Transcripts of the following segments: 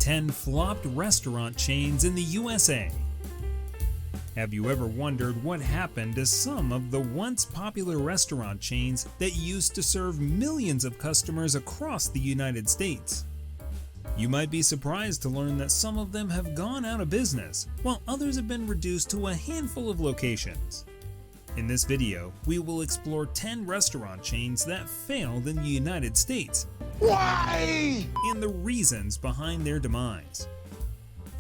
10 flopped restaurant chains in the USA. Have you ever wondered what happened to some of the once popular restaurant chains that used to serve millions of customers across the United States? You might be surprised to learn that some of them have gone out of business, while others have been reduced to a handful of locations. In this video, we will explore 10 restaurant chains that failed in the United States. Why? And the reasons behind their demise.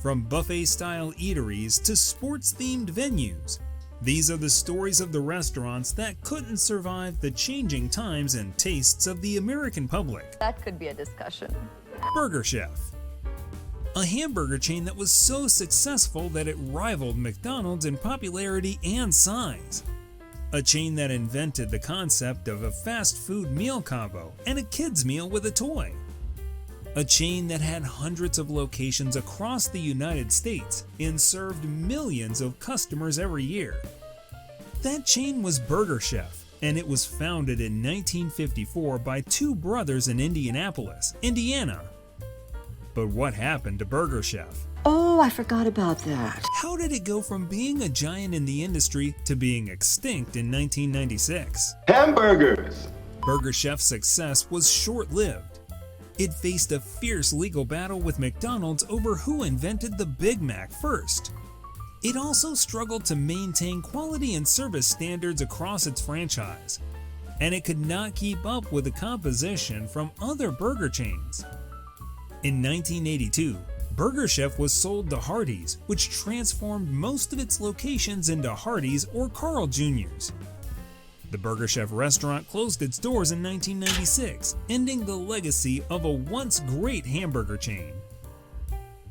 From buffet-style eateries to sports-themed venues, these are the stories of the restaurants that couldn't survive the changing times and tastes of the American public. That could be a discussion. Burger Chef. A hamburger chain that was so successful that it rivaled McDonald's in popularity and size. A chain that invented the concept of a fast food meal combo and a kids meal with a toy. A chain that had hundreds of locations across the United States and served millions of customers every year. That chain was Burger Chef, and it was founded in 1954 by two brothers in Indianapolis, Indiana. But what happened to Burger Chef? Oh, I forgot about that. How did it go from being a giant in the industry to being extinct in 1996? Hamburgers. Burger Chef's success was short-lived. It faced a fierce legal battle with McDonald's over who invented the Big Mac first. It also struggled to maintain quality and service standards across its franchise, and it could not keep up with the competition from other burger chains. In 1982, Burger Chef was sold to Hardee's, which transformed most of its locations into Hardee's or Carl Jr.'s. The Burger Chef restaurant closed its doors in 1996, ending the legacy of a once great hamburger chain.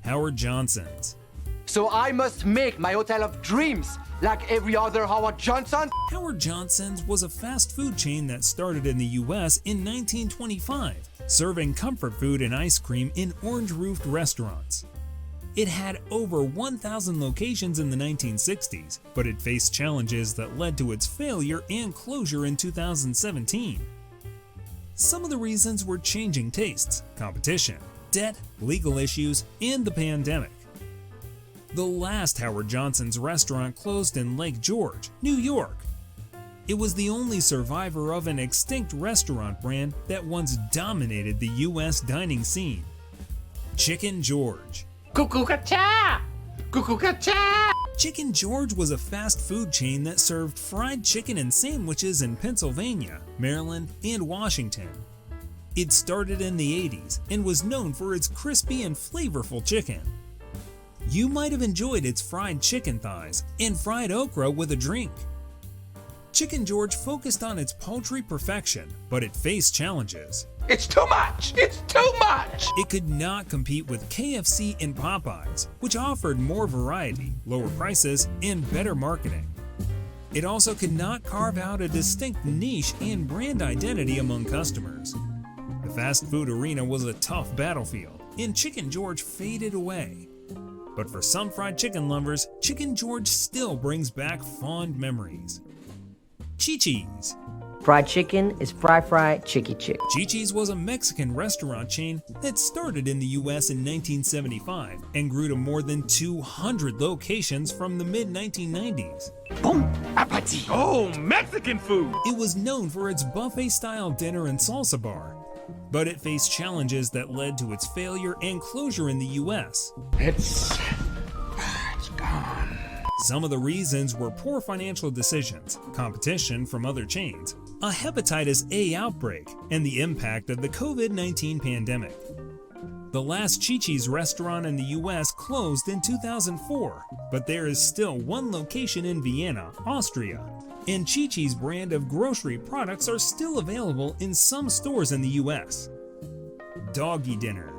Howard Johnson's. So I must make my hotel of dreams like every other Howard Johnson? Howard Johnson's was a fast food chain that started in the US in 1925, serving comfort food and ice cream in orange-roofed restaurants. It had over 1,000 locations in the 1960s, but it faced challenges that led to its failure and closure in 2017. Some of the reasons were changing tastes, competition, debt, legal issues, and the pandemic. The last Howard Johnson's restaurant closed in Lake George, New York. It was the only survivor of an extinct restaurant brand that once dominated the US dining scene. Chicken George. Cuckoo-ca-cha! Cuckoo-ca-cha! Chicken George was a fast food chain that served fried chicken and sandwiches in Pennsylvania, Maryland, and Washington. It started in the 80s and was known for its crispy and flavorful chicken. You might have enjoyed its fried chicken thighs and fried okra with a drink. Chicken George focused on its poultry perfection, but it faced challenges. It's too much! It's too much! It could not compete with KFC and Popeyes, which offered more variety, lower prices, and better marketing. It also could not carve out a distinct niche and brand identity among customers. The fast food arena was a tough battlefield, and Chicken George faded away. But for some fried chicken lovers, Chicken George still brings back fond memories. Chichis. Fried chicken is fry, chicky chick. Chichis was a Mexican restaurant chain that started in the US in 1975 and grew to more than 200 locations from the mid-1990s. Bon appetit! Oh, Mexican food! It was known for its buffet-style dinner and salsa bar, but it faced challenges that led to its failure and closure in the US. It's gone. Some of the reasons were poor financial decisions, competition from other chains, a hepatitis A outbreak, and the impact of the COVID-19 pandemic. The last Chichis restaurant in the US closed in 2004, but there is still one location in Vienna, Austria, and Chichis brand of grocery products are still available in some stores in the US. Doggy Dinner.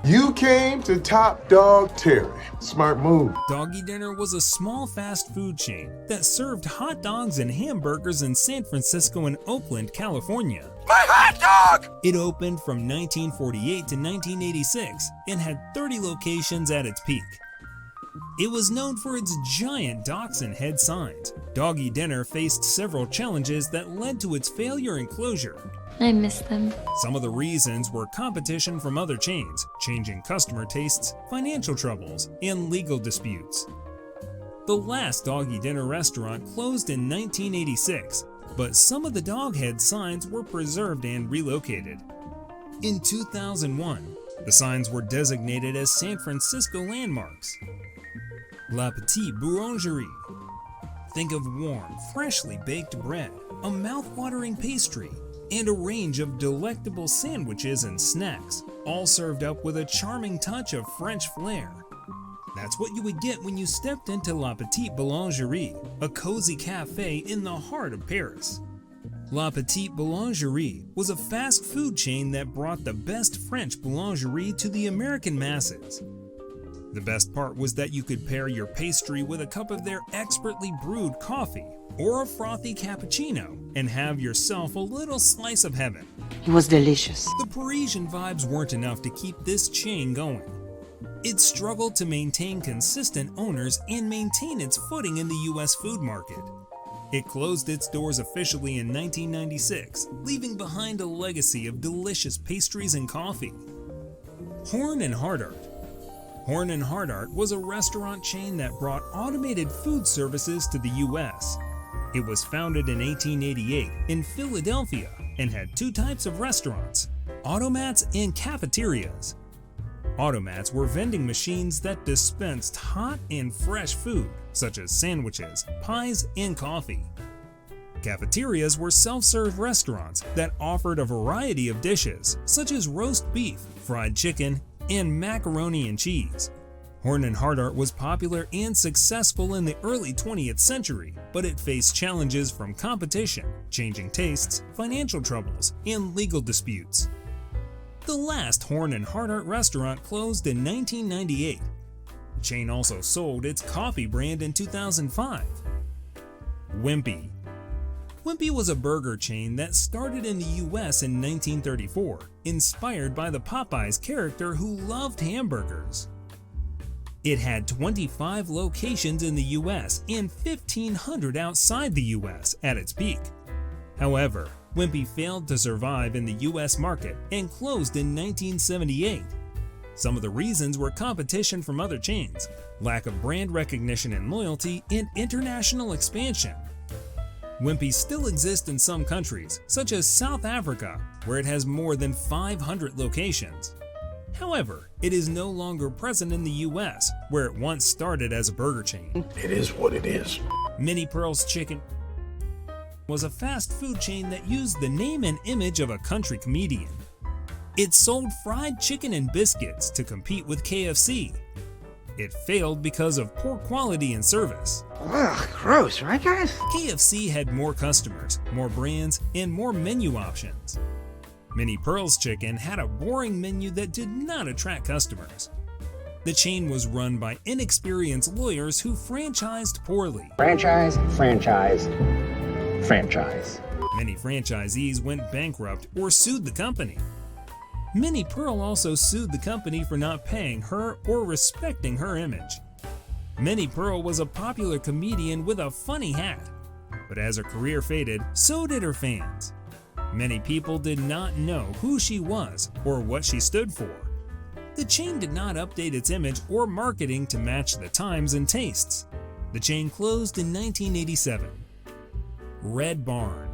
You came to Top Dog Terry. Smart move. Doggy Dinner was a small fast food chain that served hot dogs and hamburgers in San Francisco and Oakland, California. My hot dog! It opened from 1948 to 1986 and had 30 locations at its peak. It was known for its giant dachshund head signs. Doggy Dinner faced several challenges that led to its failure and closure. I miss them. Some of the reasons were competition from other chains, changing customer tastes, financial troubles, and legal disputes. The last Doggy Dinner restaurant closed in 1986, but some of the dog head signs were preserved and relocated. In 2001, the signs were designated as San Francisco landmarks. La Petite Boulangerie. Think of warm, freshly baked bread, a mouth-watering pastry, and a range of delectable sandwiches and snacks, all served up with a charming touch of French flair. That's what you would get when you stepped into La Petite Boulangerie, a cozy cafe in the heart of Paris. La Petite Boulangerie was a fast food chain that brought the best French boulangerie to the American masses. The best part was that you could pair your pastry with a cup of their expertly brewed coffee or a frothy cappuccino and have yourself a little slice of heaven. It was delicious. The Parisian vibes weren't enough to keep this chain going. It struggled to maintain consistent owners and maintain its footing in the US food market. It closed its doors officially in 1996, leaving behind a legacy of delicious pastries and coffee. Horn & Hardart. Horn & Hardart was a restaurant chain that brought automated food services to the US. It was founded in 1888 in Philadelphia and had two types of restaurants, automats and cafeterias. Automats were vending machines that dispensed hot and fresh food, such as sandwiches, pies, and coffee. Cafeterias were self-serve restaurants that offered a variety of dishes, such as roast beef, fried chicken, and macaroni and cheese. Horn & Hardart was popular and successful in the early 20th century, but it faced challenges from competition, changing tastes, financial troubles, and legal disputes. The last Horn & Hardart restaurant closed in 1998. The chain also sold its coffee brand in 2005. Wimpy. Wimpy was a burger chain that started in the US in 1934, inspired by the Popeyes character who loved hamburgers. It had 25 locations in the US and 1,500 outside the US at its peak. However, Wimpy failed to survive in the US market and closed in 1978. Some of the reasons were competition from other chains, lack of brand recognition and loyalty, and international expansion. Wimpy still exists in some countries, such as South Africa, where it has more than 500 locations. However, it is no longer present in the US, where it once started as a burger chain. It is what it is. Minnie Pearl's Chicken was a fast food chain that used the name and image of a country comedian. It sold fried chicken and biscuits to compete with KFC. It failed because of poor quality and service. Ugh, gross, right guys? KFC had more customers, more brands, and more menu options. Minnie Pearl's Chicken had a boring menu that did not attract customers. The chain was run by inexperienced lawyers who franchised poorly. Franchise, franchise, franchise. Many franchisees went bankrupt or sued the company. Minnie Pearl also sued the company for not paying her or respecting her image. Minnie Pearl was a popular comedian with a funny hat, but as her career faded, so did her fans. Many people did not know who she was or what she stood for. The chain did not update its image or marketing to match the times and tastes. The chain closed in 1987. Red Barn.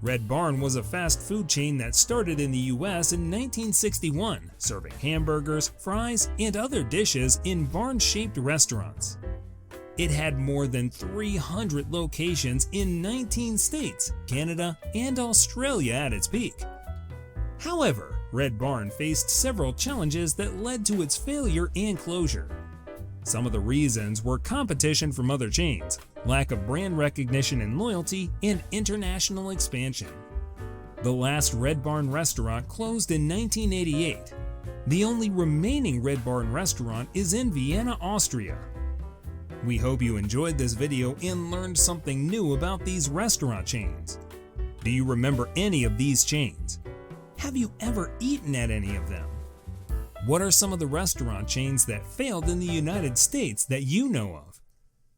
Red Barn was a fast food chain that started in the US in 1961, serving hamburgers, fries, and other dishes in barn-shaped restaurants. It had more than 300 locations in 19 states, Canada, and Australia at its peak. However, Red Barn faced several challenges that led to its failure and closure. Some of the reasons were competition from other chains, lack of brand recognition and loyalty, and international expansion. The last Red Barn restaurant closed in 1988. The only remaining Red Barn restaurant is in Vienna, Austria. We hope you enjoyed this video and learned something new about these restaurant chains. Do you remember any of these chains? Have you ever eaten at any of them? What are some of the restaurant chains that failed in the United States that you know of?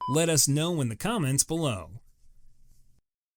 Let us know in the comments below.